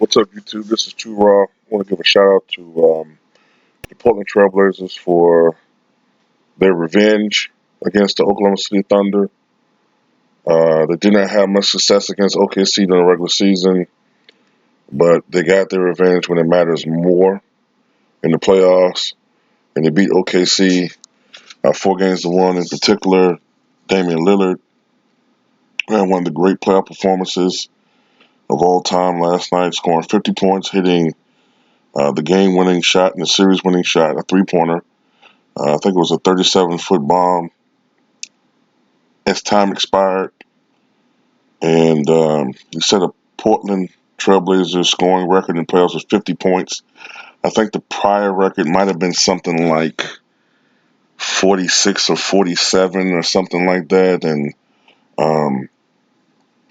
What's up, YouTube? This is Too Raw. I want to give a shout out to the Portland Trailblazers for their revenge against the Oklahoma City Thunder. They did not have much success against OKC during the regular season, but they got their revenge when it matters more in the playoffs, and they beat OKC 4-1 in particular. Damian Lillard had one of the great playoff performances of all time last night, scoring 50 points, hitting the game-winning shot and the series-winning shot, a three-pointer. I think it was a 37-foot bomb as time expired, and he set a Portland Trailblazers scoring record in playoffs with 50 points. I think the prior record might have been something like 46 or 47 or something like that, and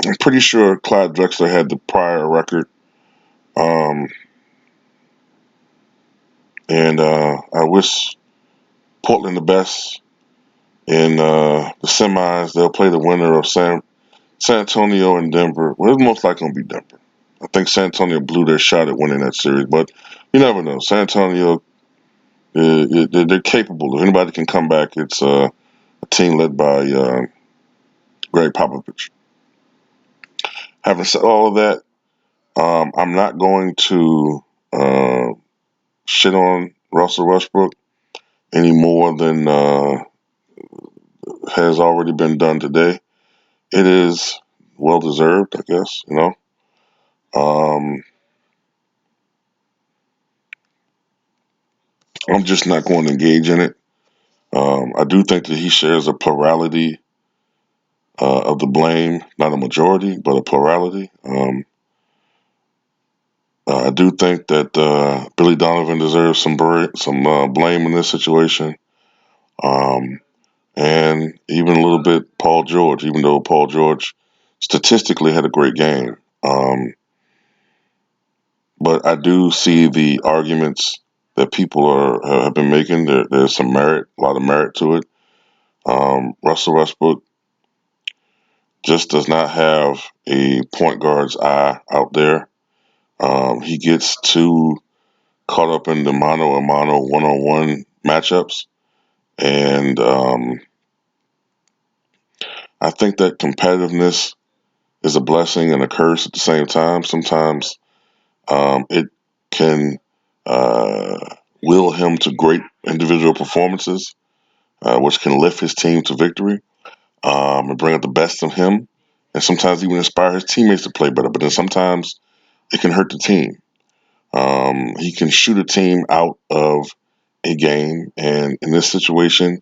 I'm pretty sure Clyde Drexler had the prior record. Um, and I wish Portland the best in the semis. They'll play the winner of San Antonio and Denver. Well, it's most likely going to be Denver. I think San Antonio blew their shot at winning that series, but you never know. San Antonio, they're capable. If anybody can come back, it's a team led by Greg Popovich. Having said all of that, I'm not going to shit on Russell Westbrook any more than has already been done today. It is well deserved, I guess. I'm just not going to engage in it. I do think that he shares a plurality of the blame, not a majority, but a plurality. I do think that Billy Donovan deserves some blame in this situation, um, and even a little bit Paul George, even though Paul George statistically had a great game. But I do see the arguments that people have been making. There's some merit, a lot of merit to it. Russell Westbrook just does not have a point guard's eye out there. He gets too caught up in the mano a mano one-on-one matchups, and I think that competitiveness is a blessing and a curse at the same time. Sometimes it can will him to great individual performances, which can lift his team to victory and bring out the best of him, and sometimes even inspire his teammates to play better. But then sometimes it can hurt the team. He can shoot a team out of a game, and in this situation,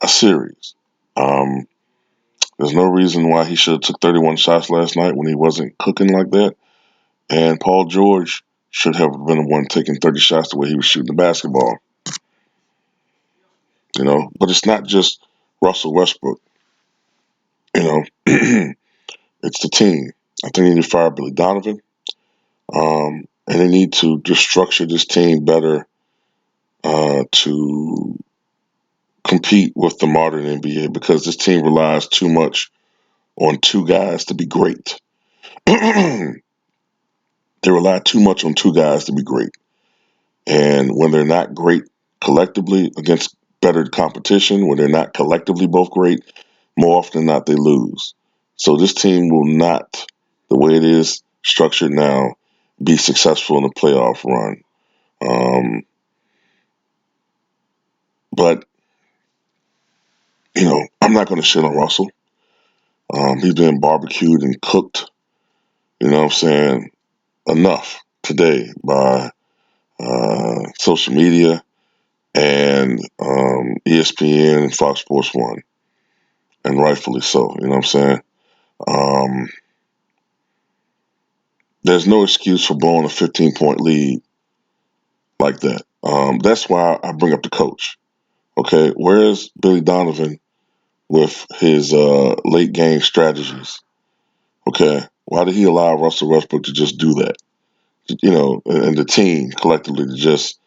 a series. Um, there's no reason why he should have took 31 shots last night when he wasn't cooking like that. And Paul George should have been the one taking 30 shots the way he was shooting the basketball. But it's not just Russell Westbrook. You know, it's the team. I think they need to fire Billy Donovan, and they need to just structure this team better to compete with the modern NBA because this team relies too much on two guys to be great. They rely too much on two guys to be great. And when they're not great collectively against better competition, when they're not collectively both great, more often than not, they lose. So this team will not, the way it is structured now, be successful in the playoff run. But, I'm not going to shit on Russell. He's been barbecued and cooked, what I'm saying, enough today by social media and ESPN and Fox Sports 1, and rightfully so, what I'm saying? Um, there's no excuse for blowing a 15-point lead like that. That's why I bring up the coach. Okay, where's Billy Donovan with his late game strategies? Okay, why did he allow Russell Westbrook to just do that? And the team collectively to just,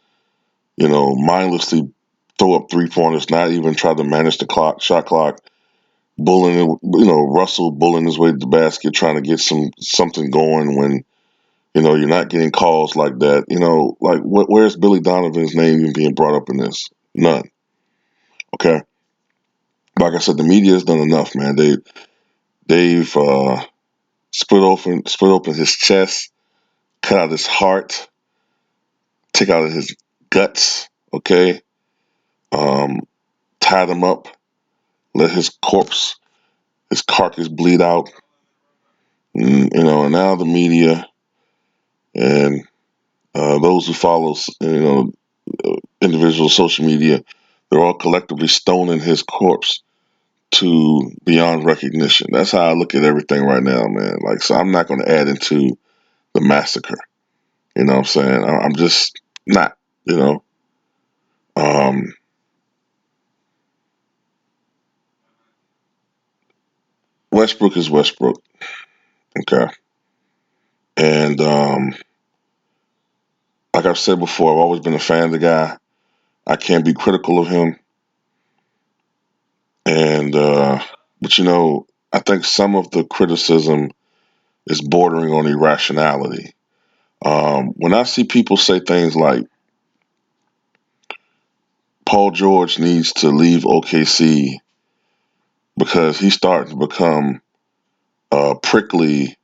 mindlessly throw up three-pointers, not even try to manage the shot clock, bullying, Russell bullying his way to the basket, trying to get something going when, You're not getting calls like that. Like where's Billy Donovan's name even being brought up in this? None. Okay. Like I said, the media has done enough, man. They've split open his chest, cut out his heart, take out his guts. Okay. Um, tied him up, let his carcass bleed out. And now the media and those who follow, individual social media, they're all collectively stoning his corpse to beyond recognition. That's how I look at everything right now, man. Like, so I'm not going to add into the massacre. You know what I'm saying? I'm just not, you know. Um, Westbrook is Westbrook, okay? And like I've said before, I've always been a fan of the guy. I can't be critical of him. And, but I think some of the criticism is bordering on irrationality. When I see people say things like Paul George needs to leave OKC because he's starting to become prickly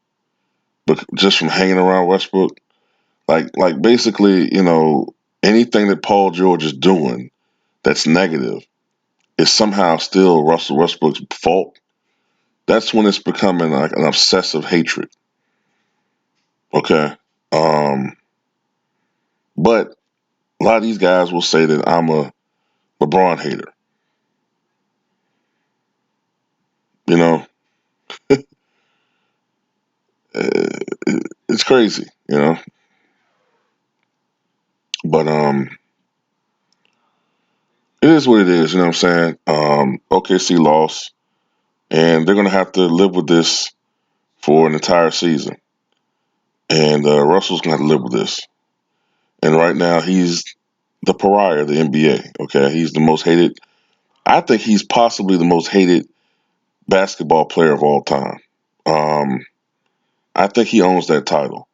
just from hanging around Westbrook, like basically, anything that Paul George is doing that's negative is somehow still Russell Westbrook's fault. That's when it's becoming like an obsessive hatred. Okay. Um, but a lot of these guys will say that I'm a LeBron hater. You know, it's crazy. But it is what it is. You know what I'm saying? OKC lost, and they're gonna have to live with this for an entire season. And Russell's gonna have to live with this. And right now, he's the pariah of the NBA. Okay, he's the most hated. I think he's possibly the most hated basketball player of all time. Um, I think he owns that title.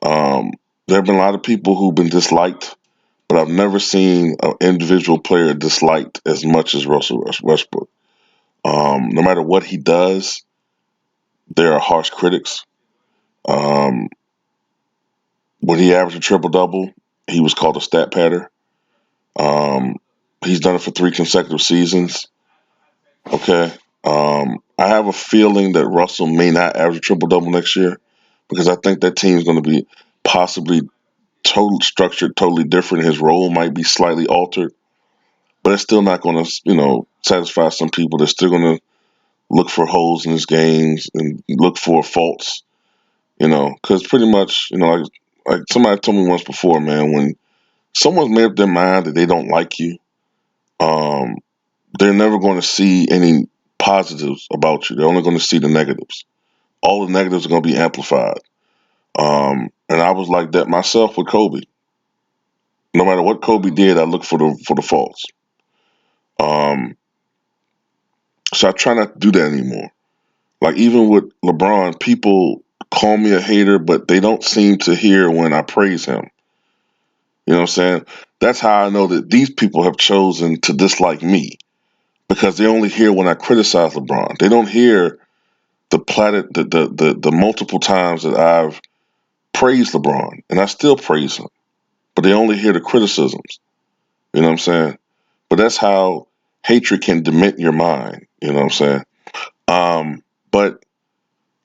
Um, there have been a lot of people who've been disliked, but I've never seen an individual player disliked as much as Russell Westbrook. No matter what he does, there are harsh critics. Um, when he averaged a triple double, he was called a stat patter. Um, he's done it for 3 consecutive seasons. Okay. I have a feeling that Russell may not average a triple double next year because I think that team's going to be possibly total structured totally different. His role might be slightly altered, but it's still not going to, satisfy some people. They're still going to look for holes in his games and look for faults, because pretty much, like somebody told me once before, man, when someone's made up their mind that they don't like you, um, they're never going to see any positives about you. They're only going to see the negatives. All the negatives are going to be amplified. And I was like that myself with Kobe. No matter what Kobe did, I look for the faults. Um, so I try not to do that anymore. Like even with LeBron, people call me a hater, but they don't seem to hear when I praise him. You know what I'm saying? That's how I know that these people have chosen to dislike me because they only hear when I criticize LeBron. They don't hear the multiple times that I've praised LeBron, and I still praise him, but they only hear the criticisms. You know what I'm saying? But that's how hatred can dement your mind. You know what I'm saying? But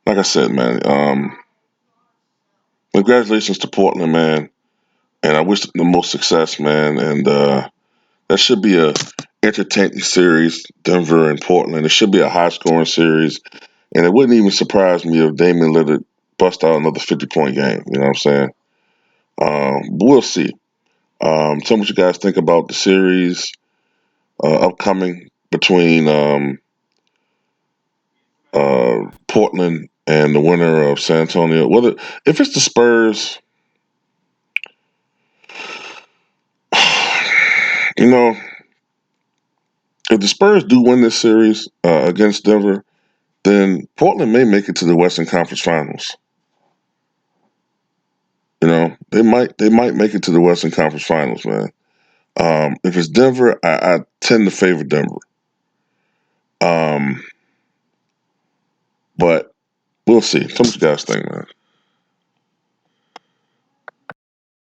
like I said, man, congratulations to Portland, man, and I wish them the most success, man. And that should be a entertaining series, Denver and Portland. It should be a high scoring series, and it wouldn't even surprise me if Damian Lillard bust out another 50-point game. You know what I'm saying? But we'll see. Tell me what you guys think about the series upcoming between Portland and the winner of San Antonio. Whether if it's the Spurs, you know, if the Spurs do win this series against Denver, then Portland may make it to the Western Conference Finals. they might make it to the Western Conference Finals, man. If it's Denver, I tend to favor Denver. Um, but we'll see. Tell me what you guys think, man.